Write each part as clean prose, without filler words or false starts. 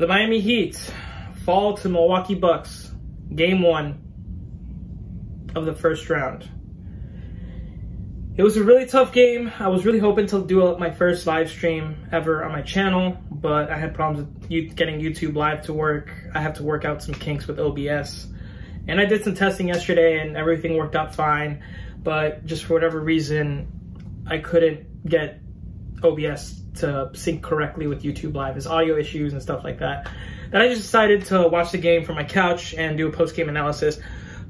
The Miami Heat fall to Milwaukee Bucks, game 1 of the first round. It was a really tough game. I was really hoping to do my first live stream ever on my channel, but I had problems with getting YouTube Live to work. I have to work out some kinks with OBS. And I did some testing yesterday and everything worked out fine, but just for whatever reason, I couldn't get OBS to sync correctly with YouTube Live. There's audio issues and stuff like that. Then I just decided to watch the game from my couch and do a post-game analysis.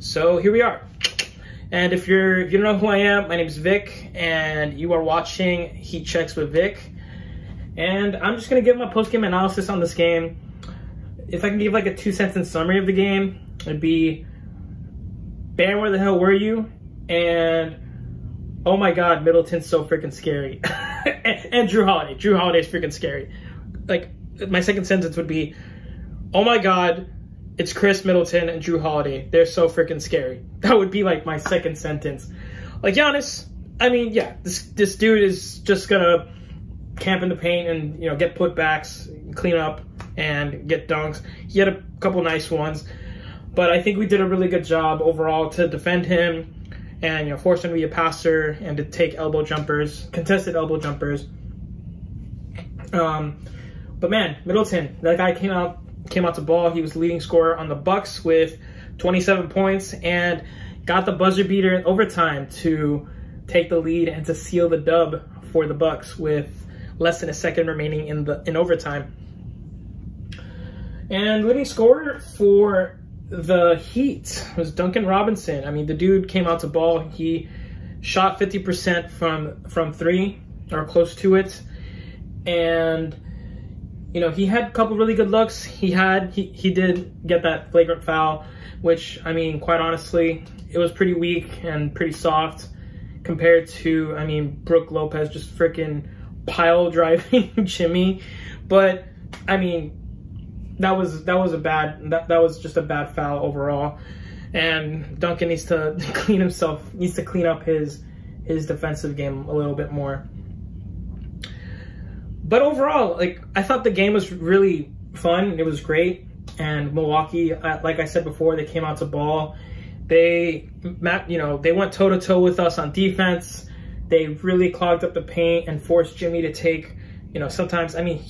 So here we are. And if you don't know who I am, my name is Vic, and you are watching Heat Checks with Vic. And I'm just gonna give my post-game analysis on this game. If I can give like a 2-sentence summary of the game, it'd be, Bam, where the hell were you? And oh my God, Middleton's so freaking scary. and Drew Holiday. Drew Holiday's freaking scary. Like, my second sentence would be, oh my God, it's Chris Middleton and Drew Holiday. They're so freaking scary. That would be like my second sentence. Like Giannis, I mean, yeah, this dude is just gonna camp in the paint and, you know, get putbacks, clean up, and get dunks. He had a couple nice ones, but I think we did a really good job overall to defend him and, you know, force him to be a passer and to take elbow jumpers, contested elbow jumpers. But man, Middleton, that guy came out to ball. He was the leading scorer on the Bucks with 27 points and got the buzzer beater in overtime to take the lead and to seal the dub for the Bucks with less than a second remaining in overtime. And leading scorer for the Heat was Duncan Robinson. I mean, the dude came out to ball. He shot 50% from three, or close to it. And, you know, he had a couple really good looks. He did get that flagrant foul, which, I mean, quite honestly, it was pretty weak and pretty soft compared to, I mean, Brook Lopez just freaking pile driving Jimmy. But, I mean, that was just a bad foul overall. And Duncan needs to clean up his defensive game a little bit more. But overall, like, I thought the game was really fun. It was great. And Milwaukee, like I said before, they came out to ball. They went toe-to-toe with us on defense. They really clogged up the paint and forced Jimmy to take, you know, sometimes, I mean,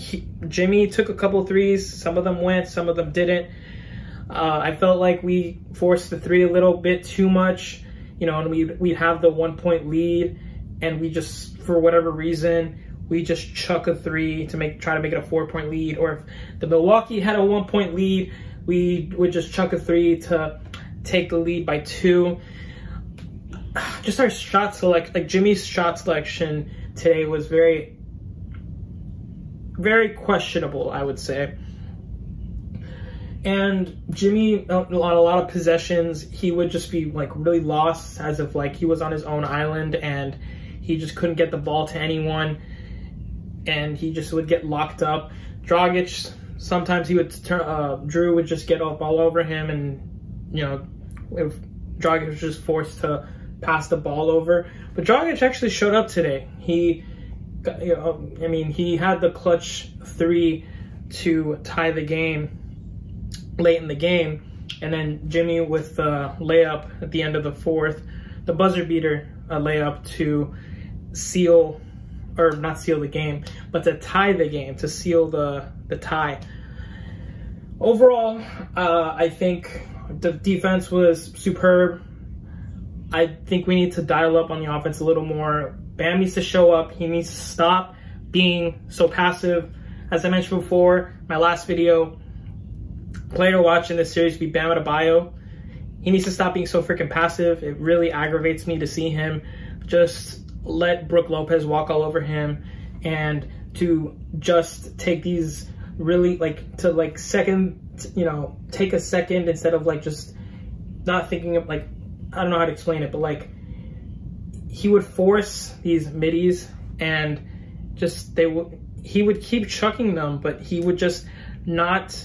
Jimmy took a couple threes. Some of them went, some of them didn't. I felt like we forced the three a little bit too much, you know, and we'd have the 1-point lead, and we just, for whatever reason, we just chuck a three to try to make it a 4-point lead. Or if the Milwaukee had a 1-point lead, we would just chuck a three to take the lead by 2. Just our shot select, like Jimmy's shot selection today was very, very questionable, I would say. And Jimmy, on a lot of possessions, he would just be like really lost, as if like he was on his own island and he just couldn't get the ball to anyone. And he just would get locked up. Dragic, sometimes he would Drew would just get up all over him, and, you know, if Dragic was just forced to pass the ball over. But Dragic actually showed up today. He, you know, I mean, he had the clutch 3 to tie the game late in the game, and then Jimmy with the layup at the end of the 4th, the buzzer beater layup to seal, or not seal the game, but to tie the game, to seal the tie. Overall, I think the defense was superb. I think we need to dial up on the offense a little more. Bam needs to show up. He needs to stop being so passive. As I mentioned before, my last video, player to watch in this series be Bam Adebayo. He needs to stop being so freaking passive. It really aggravates me to see him just let Brook Lopez walk all over him, and to just take these really, like, to like second, you know, take a second instead of like just not thinking of, like, I don't know how to explain it, but like he would force these middies and just he would keep chucking them, but he would just not,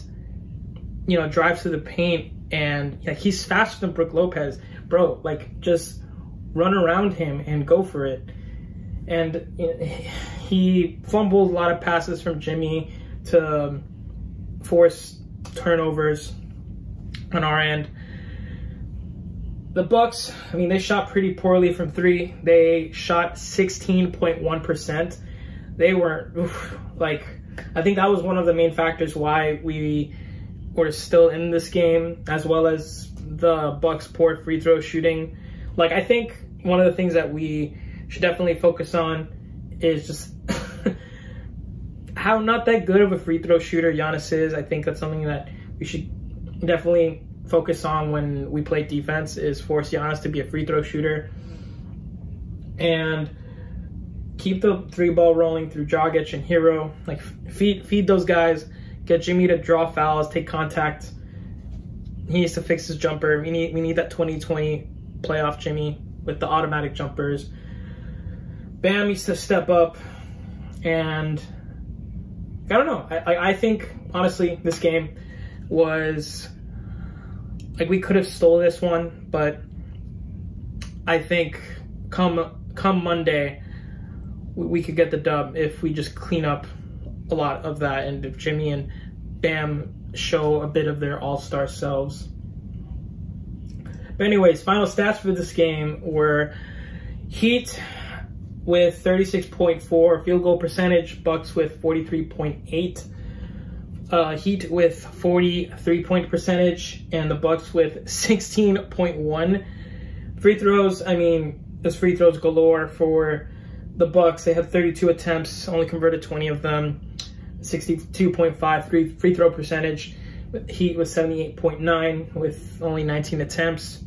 you know, drive to the paint. And like, he's faster than Brook Lopez, bro. Like, just run around him and go for it. And he fumbled a lot of passes from Jimmy to force turnovers on our end. The Bucks, I mean, they shot pretty poorly from three. They shot 16.1%. They were, like, I think that was one of the main factors why we were still in this game, as well as the Bucks' poor free throw shooting. Like, I think one of the things that we should definitely focus on is just how not that good of a free throw shooter Giannis is. I think that's something that we should definitely focus on when we play defense, is force Giannis to be a free throw shooter. And keep the three ball rolling through Dragic and Hero. Like, feed those guys, get Jimmy to draw fouls, take contact. He needs to fix his jumper. We need that 2020 playoff Jimmy with the automatic jumpers. Bam needs to step up. And I don't know. I think, honestly, this game was, like, we could have stole this one, but I think come Monday, we could get the dub if we just clean up a lot of that, and if Jimmy and Bam show a bit of their all-star selves. But anyways, final stats for this game were Heat with 36.4 field goal percentage, Bucks with 43.8, Heat with 40 3-point percentage, and the Bucks with 16.1 free throws. I mean, there's free throws galore for the Bucks. They had 32 attempts, only converted 20 of them. 62.5 free throw percentage. Heat was 78.9 with only 19 attempts.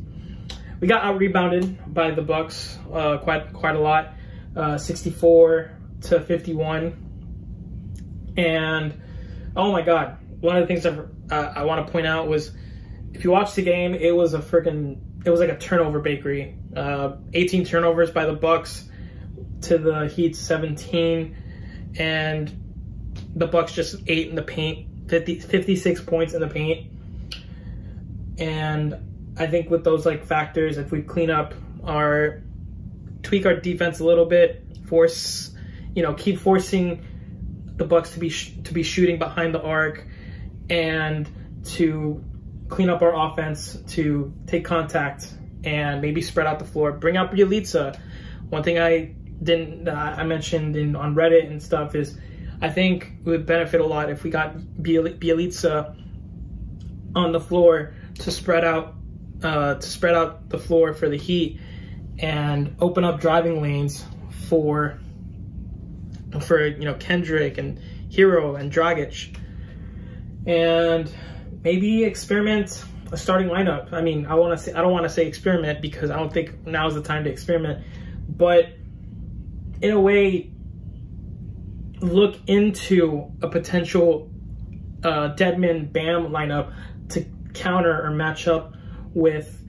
We got out rebounded by the Bucks quite a lot, 64-51. And oh my God, one of the things I want to point out was, if you watch the game, it was like a turnover bakery. 18 turnovers by the Bucks to the Heat's 17, and the Bucks just ate in the paint, 56 points in the paint. And I think with those like factors, if we tweak our defense a little bit, keep forcing the Bucks to be shooting behind the arc, and to clean up our offense, to take contact and maybe spread out the floor, bring out Bjelica. One thing I mentioned on Reddit and stuff is, I think it would benefit a lot if we got Bjelica on the floor to spread out the floor for the Heat and open up driving lanes for Kendrick and Hero and Dragic, and maybe experiment a starting lineup. I mean, I don't want to say experiment, because I don't think now's the time to experiment, but in a way, look into a potential Deadman Bam lineup to counter or match up with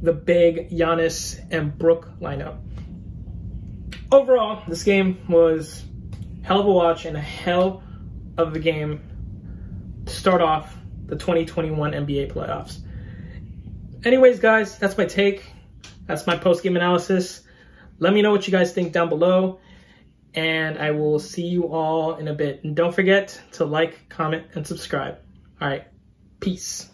the big Giannis and Brook lineup. Overall, this game was hell of a watch and a hell of a game to start off the 2021 NBA playoffs. Anyways, guys, that's my take. That's my post-game analysis. Let me know what you guys think down below, and I will see you all in a bit. And don't forget to like, comment, and subscribe. All right, peace.